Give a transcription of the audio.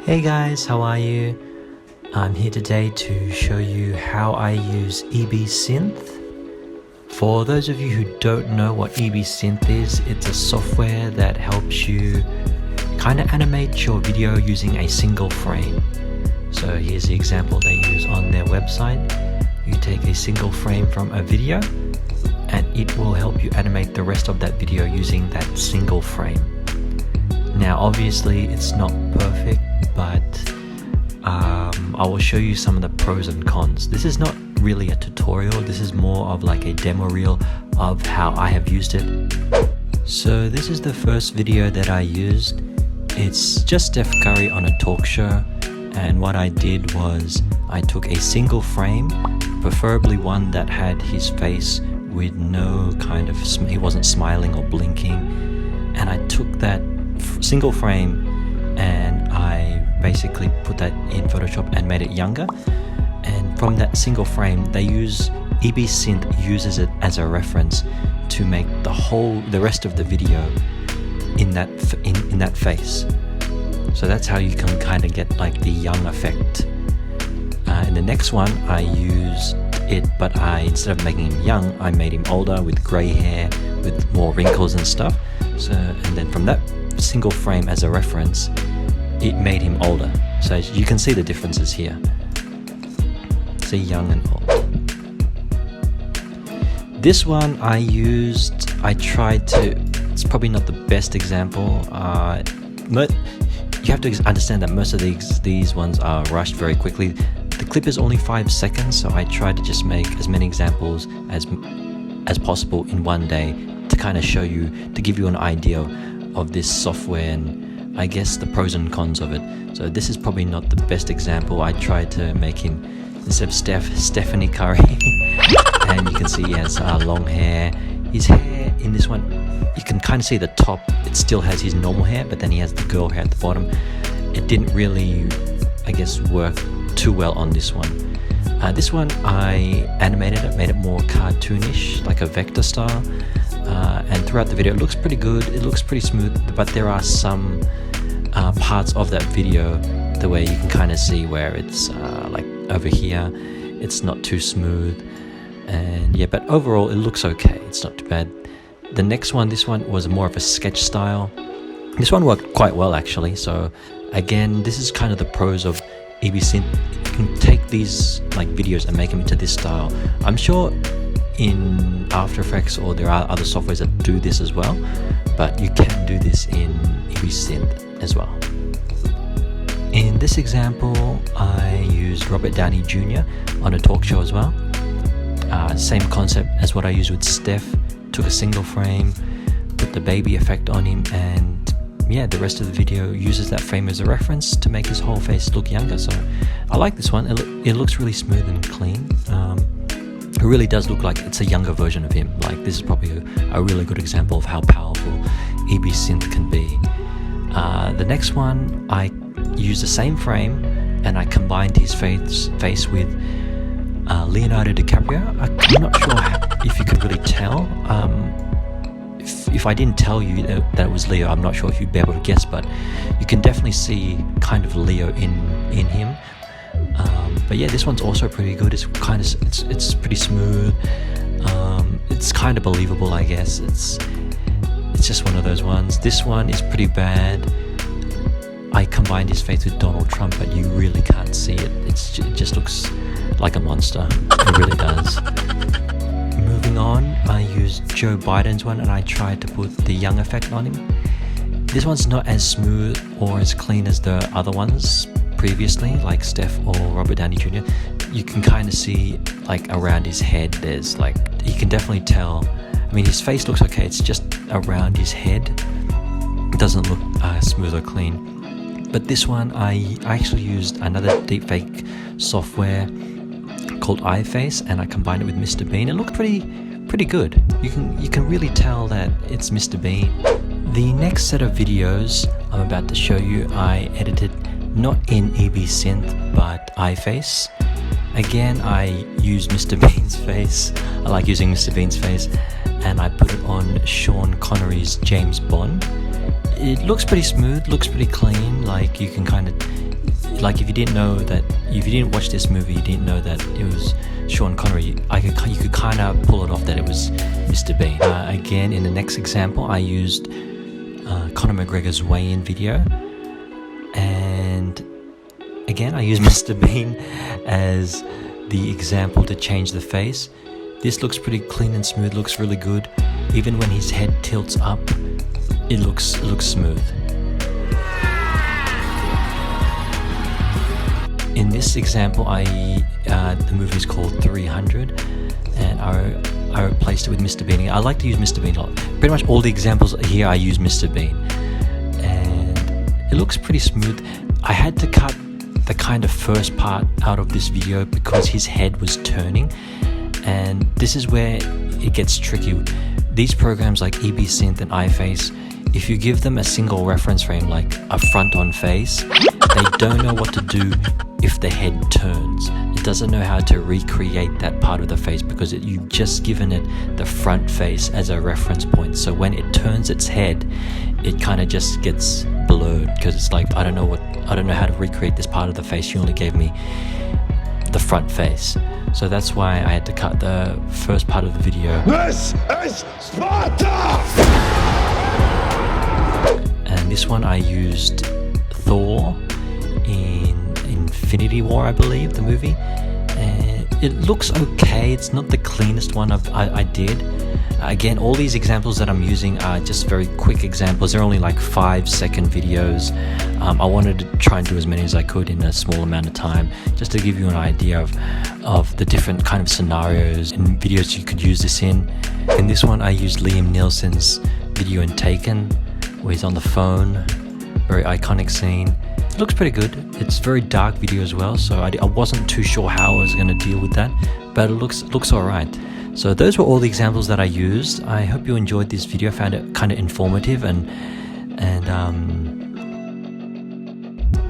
Hey guys, how are you? I'm here today to show you how I use Ebsynth. For those of you who don't know what Ebsynth is, it's a software that helps you kind of animate your video using a single frame. So here's the example they use on their website. You take a single frame from a video and it will help you animate the rest of that video using that single frame. Now obviously it's not perfect, but I will show you some of the pros and cons. This is not really a tutorial, this is more of like a demo reel of how I have used it. So this is the first video that I used. It's just Steph Curry on a talk show, and what I did was I took a single frame, preferably one that had his face with no kind of, he wasn't smiling or blinking, and I took that single frame and I basically put that in Photoshop and made it younger. And from that single frame, Ebsynth uses it as a reference to make the rest of the video in that face. So that's how you can kind of get like the young effect. In the next one, I used it, but instead of making him young, I made him older with grey hair, with more wrinkles and stuff. And then from that single frame as a reference, it made him older. So you can see the differences here. See, young and old. This one it's probably not the best example. You have to understand that most of these ones are rushed very quickly. The clip is only 5 seconds, so I tried to just make as many examples as possible in one day to kind of show you, to give you an idea of this software and I guess the pros and cons of it. So this is probably not the best example. I tried to make him, instead of Stephanie Curry, and you can see he has long hair. His hair in this one, you can kind of see the top, it still has his normal hair, but then he has the girl hair at the bottom. It didn't really, I guess, work too well on this one. This one I animated it, made it more cartoonish, like a vector style. And throughout the video it looks pretty good, it looks pretty smooth, but there are some parts of that video the way you can kind of see where it's like over here it's not too smooth, and yeah, but overall it looks okay, it's not too bad. The next one, this one was more of a sketch style. This one worked quite well actually. So again, this is kind of the pros of Ebsynth. You can take these like videos and make them into this style. I'm sure in After Effects or there are other softwares that do this as well, but you can do this in Ebsynth as well. In this example, I used Robert Downey Jr. on a talk show as well. Same concept as what I used with Steph. Took a single frame, put the baby effect on him, and yeah, the rest of the video uses that frame as a reference to make his whole face look younger. So I like this one. It looks really smooth and clean. It really does look like it's a younger version of him. Like, this is probably a really good example of how powerful Ebsynth can be. The next one, I used the same frame and I combined his face with Leonardo DiCaprio. I'm not sure if you could really tell. If I didn't tell you that it was Leo, I'm not sure if you'd be able to guess, but you can definitely see kind of Leo in him. But yeah, this one's also pretty good. It's pretty smooth. It's kind of believable, I guess. It's just one of those ones. This one is pretty bad. I combined his face with Donald Trump, but you really can't see it. It just looks like a monster. It really does. Moving on, I used Joe Biden's one and I tried to put the young effect on him. This one's not as smooth or as clean as the other ones previously, like Steph or Robert Downey Jr. You can kind of see like around his head, there's like, you can definitely tell. I mean, his face looks okay, it's just around his head. It doesn't look smooth or clean. But this one, I actually used another deepfake software called iFace, and I combined it with Mr. Bean. It looked pretty good. You can really tell that it's Mr. Bean. The next set of videos I'm about to show you, I edited not in Ebsynth but iFace. Again, I used Mr. Bean's face. I like using Mr. Bean's face, and I put it on Sean Connery's James Bond. It looks pretty smooth, looks pretty clean. Like, you can kind of like if you didn't watch this movie, you didn't know that it was Sean Connery, you could kind of pull it off that it was Mr. Bean. Again, in the next example, I used Conor McGregor's weigh-in video, and again I used Mr. Bean as the example to change the face. This looks pretty clean and smooth, looks really good. Even when his head tilts up, it looks smooth. In this example, the movie is called 300, and I replaced it with Mr. Bean. I like to use Mr. Bean a lot. Pretty much all the examples here I use Mr. Bean, and it looks pretty smooth. I had to cut the kind of first part out of this video because his head was turning, and this is where it gets tricky. These programs like Ebsynth and iFace, if you give them a single reference frame like a front-on face, they don't know what to do if the head turns. It doesn't know how to recreate that part of the face because you've just given it the front face as a reference point. So when it turns its head, it kind of just gets blurred because it's like, I don't know how to recreate this part of the face. You only gave me the front face. So that's why I had to cut the first part of the video. This is Sparta! And this one I used Thor in Infinity War, I believe, the movie. And it looks okay. It's not the cleanest one I did. Again, all these examples that I'm using are just very quick examples. They're only like 5-second videos. I wanted to try and do as many as I could in a small amount of time, just to give you an idea of the different kind of scenarios and videos you could use this in. In this one, I used Liam Neeson's video in Taken, where he's on the phone. Very iconic scene. It looks pretty good. It's very dark video as well, so I wasn't too sure how I was going to deal with that, but it looks alright. So those were all the examples that I used. I hope you enjoyed this video. I found it kind of informative and